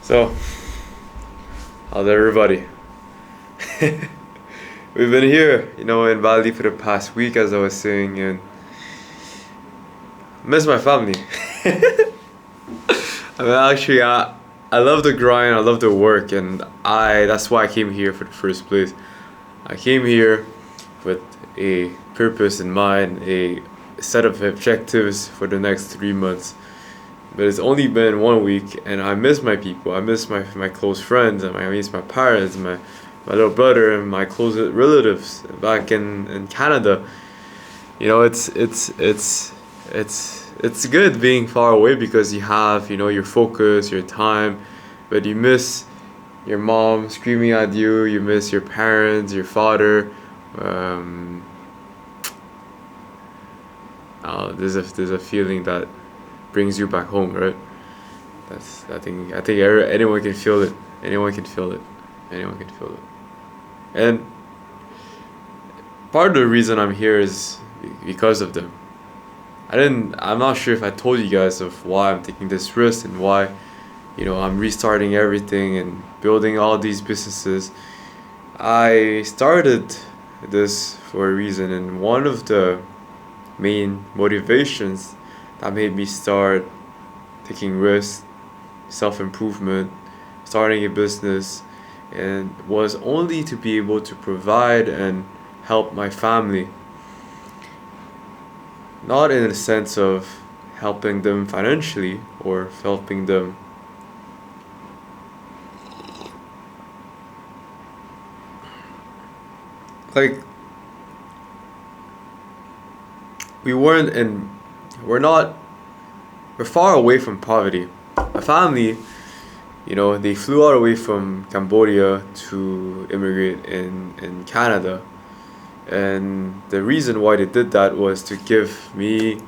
So, how's everybody? We've been here, in Bali for the past week, as I was saying, and miss my family. I love the grind, I love the work, and that's why I came here for the first place. I came here with a purpose in mind, a set of objectives for the next 3 months. But it's only been 1 week, and I miss my people. I miss my close friends, and I miss my parents, my little brother, and my close relatives back in Canada. It's good being far away because you have your focus, your time, but you miss your mom screaming at you. You miss your parents, your father. Um, there's a feeling that brings you back home, right? Anyone can feel it. Anyone can feel it. Anyone can feel it. And part of the reason I'm here is because of them. I'm not sure if I told you guys of why I'm taking this risk and why, I'm restarting everything and building all these businesses. I started this for a reason, and one of the main motivations that made me start taking risks, self-improvement, starting a business, and was only to be able to provide and help my family. Not in the sense of helping them financially or helping them like we weren't in we're not we're far away from poverty. My family, they flew all the way from Cambodia to immigrate in Canada. And the reason why they did that was to give me,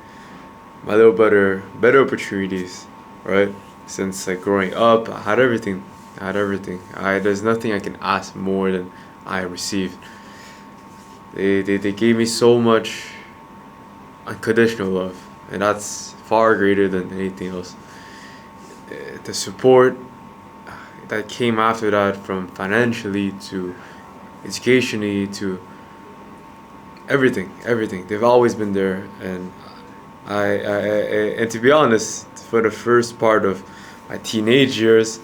my little brother, better opportunities, right? Since like growing up, I had everything. I had everything. There's nothing I can ask more than I received. They gave me so much unconditional love, and that's far greater than anything else. The support that came after that, from financially to educationally to everything, they've always been there. And and to be honest, for the first part of my teenage years,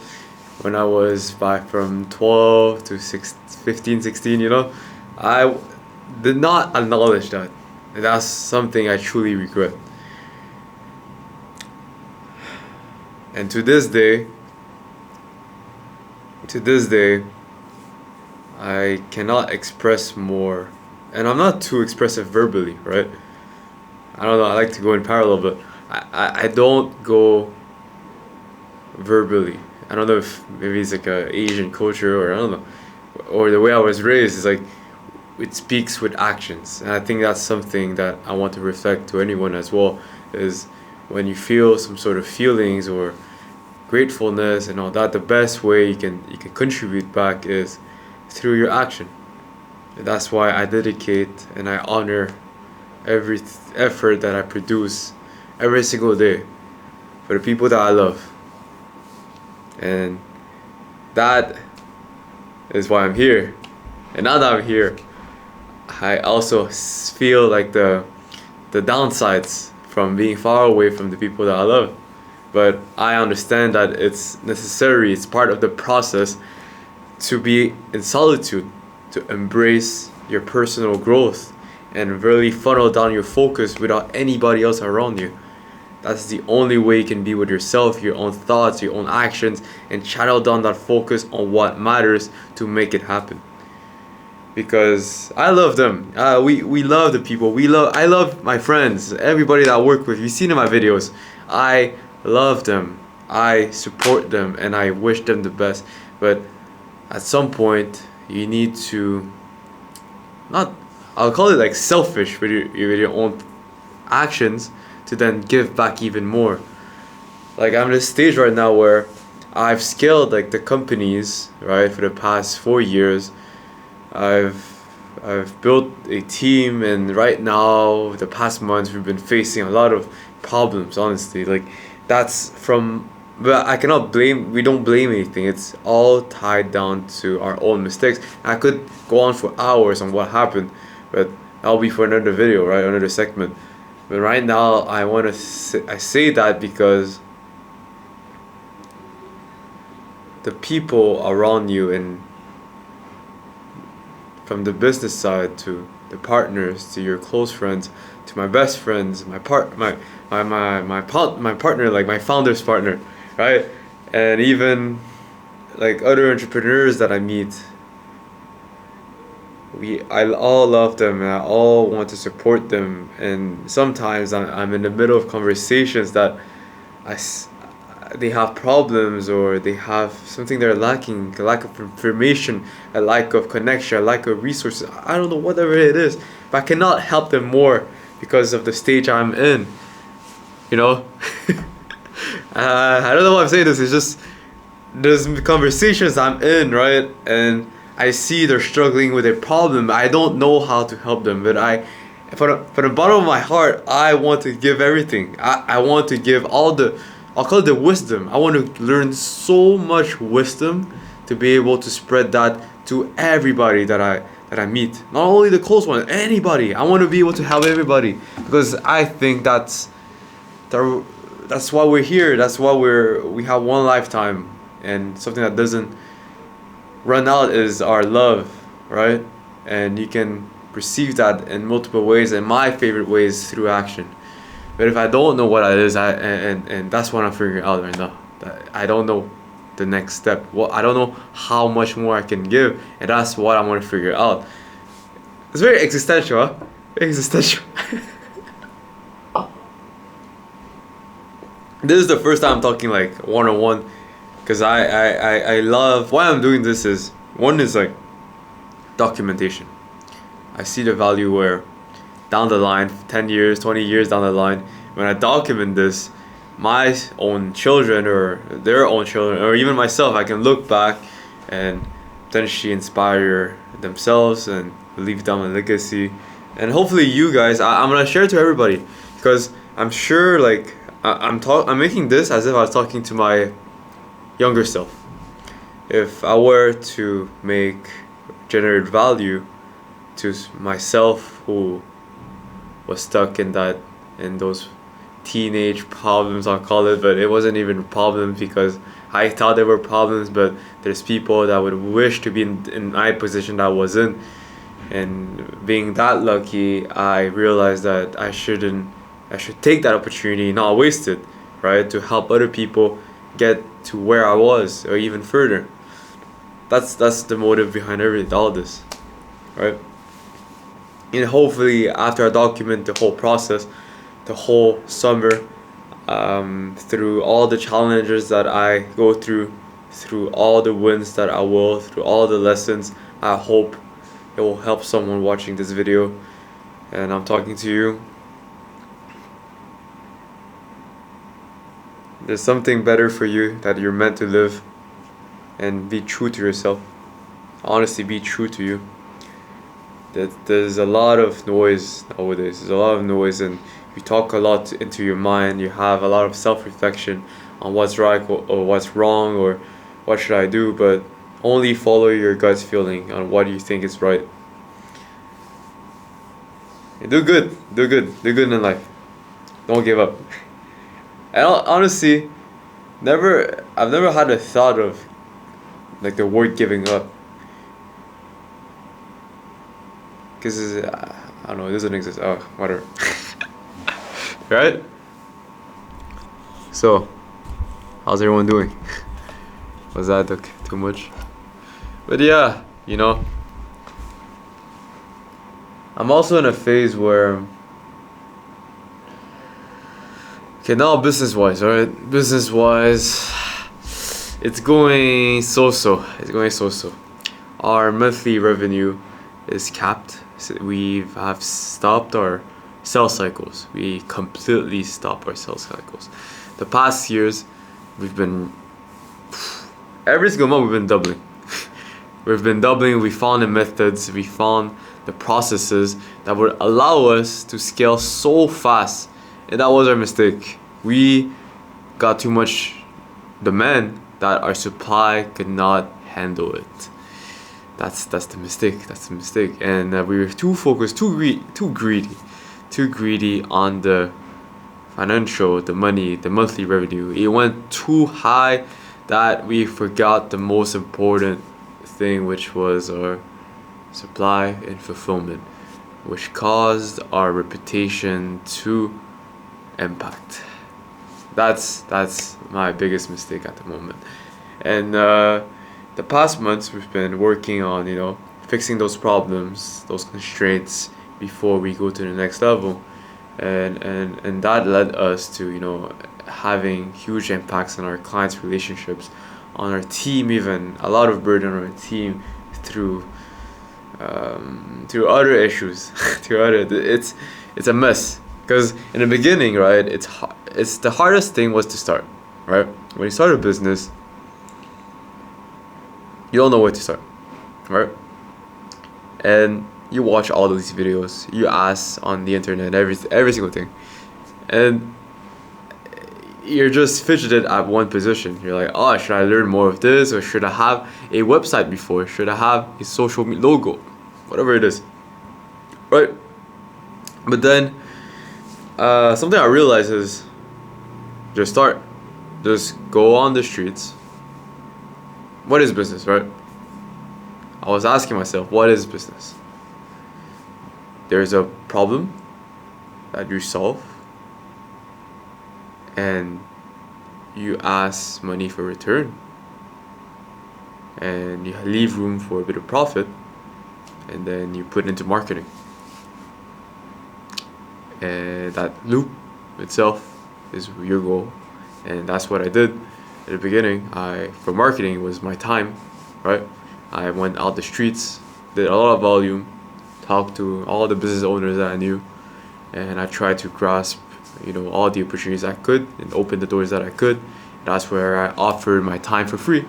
when I was from 12 to 15, 16, I did not acknowledge that. And that's something I truly regret. And to this day, I cannot express more. And I'm not too expressive verbally, right? I don't know, I like to go in parallel, but I don't go verbally. I don't know if maybe it's like a Asian culture, or I don't know. Or the way I was raised is like it speaks with actions. And I think that's something that I want to reflect to anyone as well, is when you feel some sort of feelings or gratefulness and all that, the best way you can contribute back is through your action. And that's why I dedicate and I honor every effort that I produce every single day for the people that I love. And that is why I'm here. And now that I'm here, I also feel like the downsides from being far away from the people that I love. But I understand that it's necessary, it's part of the process to be in solitude, to embrace your personal growth and really funnel down your focus without anybody else around you. That's the only way you can be with yourself, your own thoughts, your own actions, and channel down that focus on what matters to make it happen. Because I love them. We love the people. I love my friends, everybody that I work with. You've seen in my videos. I love them. I support them, and I wish them the best. But at some point, you need to not. I'll call it like selfish with your own actions, to then give back even more. Like I'm at a stage right now where I've scaled like the companies, right, for the past 4 years. I've built a team, and right now, the past months, we've been facing a lot of problems. Honestly, like that's from but I cannot blame. We don't blame anything. It's all tied down to our own mistakes. I could go on for hours on what happened, but that'll be for another video, right? Another segment. But right now, I say that because the people around you, and from the business side to the partners to your close friends to my best friends, my partner, like my founder's partner, right? And even like other entrepreneurs that I meet, I all love them and I all want to support them. And sometimes I'm in the middle of conversations that I s- they have problems, or they have something they're lacking, a lack of information, a lack of connection, a lack of resources. I don't know, whatever it is, but I cannot help them more because of the stage I'm in. You know, I don't know why I'm saying this. It's just there's conversations I'm in, right, and I see they're struggling with a problem. I don't know how to help them, but from the bottom of my heart, I want to give everything. I want to give all the, I'll call it the wisdom. I want to learn so much wisdom to be able to spread that to everybody that I meet. Not only the close ones, anybody. I want to be able to help everybody because I think the, that's why we're here. That's why we have one lifetime, and something that doesn't run out is our love, right? And you can perceive that in multiple ways, and my favorite way is through action. But if I don't know what it is, and that's what I'm figuring out right now. That I don't know the next step. Well, I don't know how much more I can give, and that's what I want to figure out. It's very existential, huh? Very existential. This is the first time I'm talking like one on one, because I love why I'm doing this is one is like documentation. I see the value where down the line, 10 years, 20 years down the line, when I document this, my own children or their own children or even myself, I can look back and potentially inspire themselves and leave down a legacy. And hopefully you guys, I'm gonna share it to everybody because I'm sure like I'm making this as if I was talking to my younger self. If I were to generate value to myself who was stuck in those teenage problems, I'll call it, but it wasn't even problems because I thought there were problems, but there's people that would wish to be in my position that I was in. And being that lucky, I realized that I should take that opportunity, not waste it, right? To help other people get to where I was or even further. That's the motive behind all this, right? And hopefully after I document the whole process, the whole summer, through all the challenges that I go through all the wins that I will, through all the lessons, I hope it will help someone watching this video. And I'm talking to you. There's something better for you that you're meant to live, and be true to yourself. Honestly, be true to you. There's a lot of noise nowadays. There's a lot of noise, and you talk a lot into your mind. You have a lot of self-reflection on what's right or what's wrong or what should I do, but only follow your gut feeling on what you think is right. And do good. Do good in life. Don't give up. And honestly, I've never had a thought of like the word giving up, because I don't know, it doesn't exist. Oh, whatever. Right? So, how's everyone doing? Was that too much? But yeah, I'm also in a phase where, okay, now business wise, alright? Business wise, it's going so-so. It's going so-so. Our monthly revenue is capped. So we have stopped our sales cycles. We completely stopped our sales cycles. The past years, we've been, every single month we've been doubling. We've been doubling. We found the methods. We found the processes that would allow us to scale so fast. And that was our mistake. We got too much demand that our supply could not handle it. That's the mistake. That's the mistake. And we were too focused, too greedy on the financial, the money, the monthly revenue. It went too high that we forgot the most important thing, which was our supply and fulfillment, which caused our reputation to impact. That's my biggest mistake at the moment. And the past months we've been working on, fixing those problems, those constraints before we go to the next level. And that led us to, having huge impacts on our clients' relationships, on our team, even a lot of burden on our team through through other issues. It's a mess because in the beginning, right, it's the hardest thing was to start, right? When you start a business, you don't know where to start, right? And you watch all of these videos, you ask on the internet every single thing, and you're just fidgeted at one position. You're like, oh, should I learn more of this, or should I have a website before? Should I have a social media logo? Whatever it is, right? But then something I realized is just start. Just go on the streets. What is business, right? I was asking myself, what is business? There's a problem that you solve, and you ask money for return, and you leave room for a bit of profit, and then you put into marketing. And that loop itself is your goal, and that's what I did at the beginning. For marketing was my time, right? I went out the streets, did a lot of volume, talked to all the business owners that I knew, and I tried to grasp, all the opportunities I could and open the doors that I could. That's where I offered my time for free,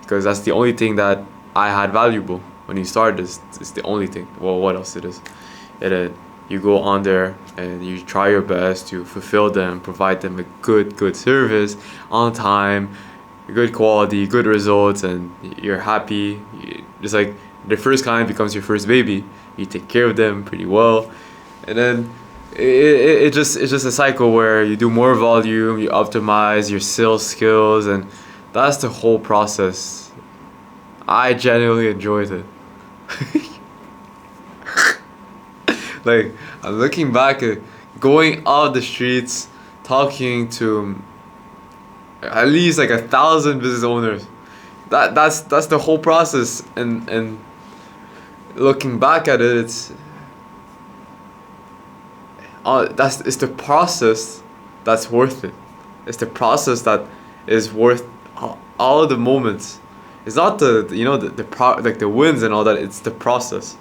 because that's the only thing that I had valuable when you started. It's the only thing. Well, what else it is? You go on there and you try your best to fulfill them, provide them a good service on time, good quality, good results, and you're happy. It's like the first client becomes your first baby. You take care of them pretty well, and then it's just a cycle where you do more volume, you optimize your sales skills, and that's the whole process. I genuinely enjoyed it. Like, I'm looking back at going out the streets, talking to at least like 1,000 business owners. That's the whole process, and looking back at it, it's the process that's worth it. It's the process that is worth all of the moments. It's not like the wins and all that. It's the process.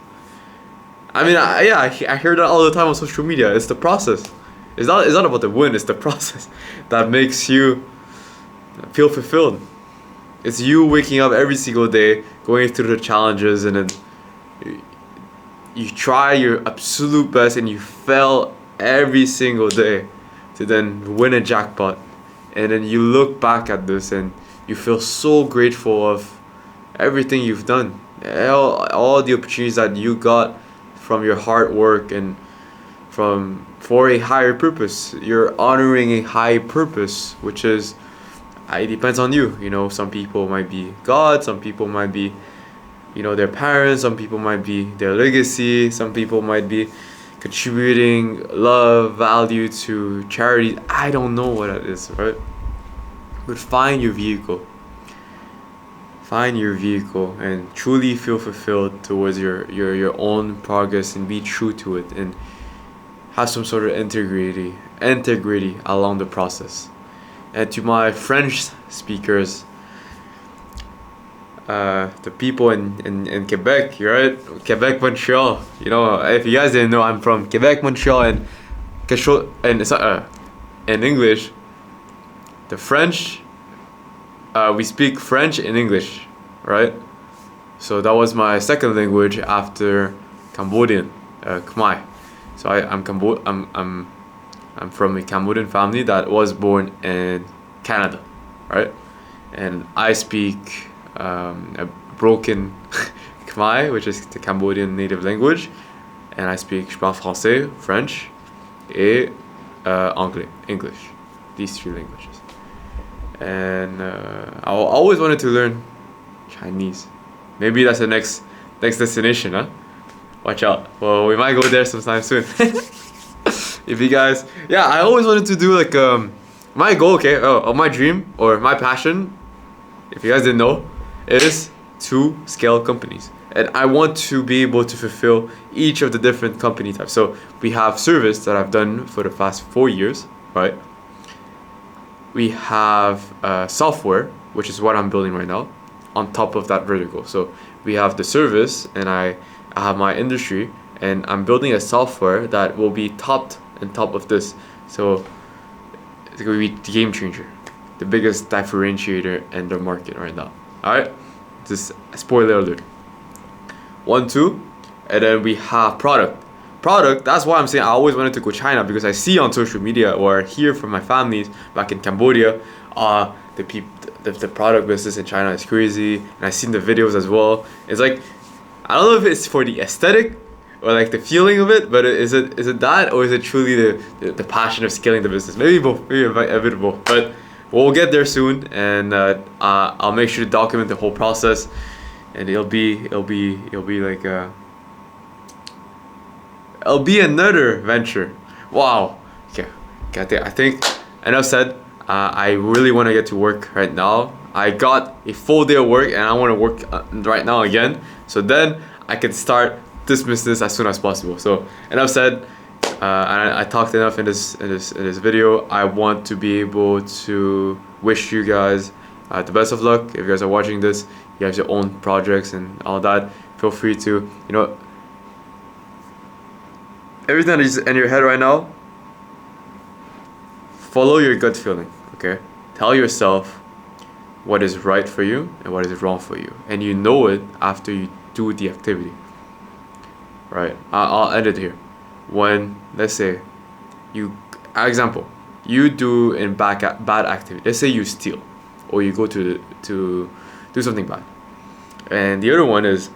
I mean, I hear that all the time on social media. It's the process. It's not about the win. It's the process that makes you feel fulfilled. It's you waking up every single day, going through the challenges, and then you try your absolute best, and you fail every single day to then win a jackpot. And then you look back at this and you feel so grateful of everything you've done, all the opportunities that you got from your hard work and for a higher purpose. You're honoring a high purpose, which is, it depends on you. Some people might be God, some people might be, their parents, some people might be their legacy, some people might be contributing love, value to charity. I don't know what that is, right? But find your vehicle. Find your vehicle and truly feel fulfilled towards your own progress, and be true to it, and have some sort of integrity along the process. And to my French speakers, the people in Quebec, right? Quebec, Montreal. If you guys didn't know, I'm from Quebec, Montreal, and in English, the French, we speak French and English, right? So that was my second language after Cambodian, Khmer. So I'm from a Cambodian family that was born in Canada, right? and I speak a broken Khmer, which is the Cambodian native language, and I je parle français, French, et anglais, English, these three languages. And I always wanted to learn Chinese. Maybe that's the next destination, huh? Watch out. Well, we might go there sometime soon. If you guys, yeah, I always wanted to do like my goal, okay, my dream or my passion, if you guys didn't know, is to scale companies. And I want to be able to fulfill each of the different company types. So we have service that I've done for the past 4 years, right? We have software, which is what I'm building right now, on top of that vertical. So we have the service, and I have my industry, and I'm building a software that will be topped on top of this. So it's going to be the game changer, the biggest differentiator in the market right now. All right, just a spoiler alert. 1, 2, and then we have product. That's why I'm saying I always wanted to go China, because I see on social media or hear from my families back in Cambodia, the product business in China is crazy, and I've seen the videos as well. It's like, I don't know if it's for the aesthetic or like the feeling of it, but is it that, or is it truly the passion of scaling the business? Maybe both, maybe a bit of both. But we'll get there soon, and I'll make sure to document the whole process, and it'll be like it'll be another venture. Wow. Okay. I think enough said. I really want to get to work right now. I got a full day of work, and I want to work right now again. So then I can start this business as soon as possible. So enough said. And I talked enough in this video. I want to be able to wish you guys the best of luck. If you guys are watching this, you have your own projects and all that. Feel free to, everything that is in your head right now, follow your gut feeling, okay? Tell yourself what is right for you and what is wrong for you. And you know it after you do the activity, right? I'll end it here. When, let's say, example, you do in bad activity. Let's say you steal, or you go to do something bad. And the other one is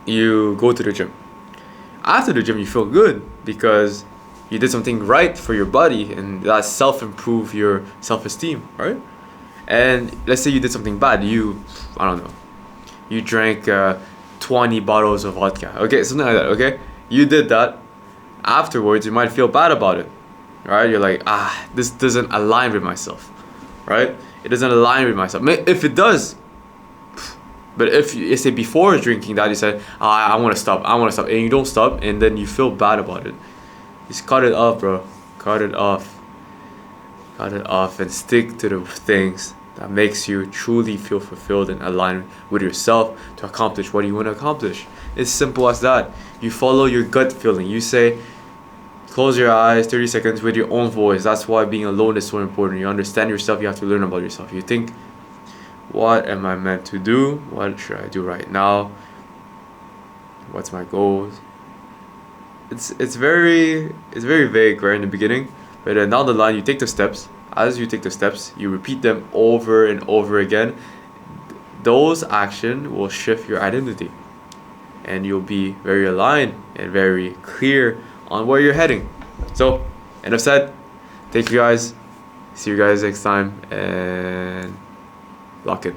you go to the gym. After the gym, you feel good because you did something right for your body, and that improve your self-esteem, right? And let's say you did something bad. You drank 20 bottles of vodka. Okay, something like that. Okay, you did that. Afterwards, you might feel bad about it, right? You're like, this doesn't align with myself, right? It doesn't align with myself. If it does, but if you say before drinking that, you said, I want to stop, and you don't stop, and then you feel bad about it. Just cut it off, bro. Cut it off, and stick to the things that makes you truly feel fulfilled and aligned with yourself to accomplish what you want to accomplish. It's simple as that. You follow your gut feeling. You say, close your eyes 30 seconds with your own voice. That's why being alone is so important. You understand yourself. You have to learn about yourself. You think, what am I meant to do? What should I do right now? What's my goals? It's very vague right in the beginning, but then down the line you take the steps. As you take the steps, you repeat them over and over again. Those actions will shift your identity, and you'll be very aligned and very clear on where you're heading. So, enough said. Thank you guys. See you guys next time, and lock it.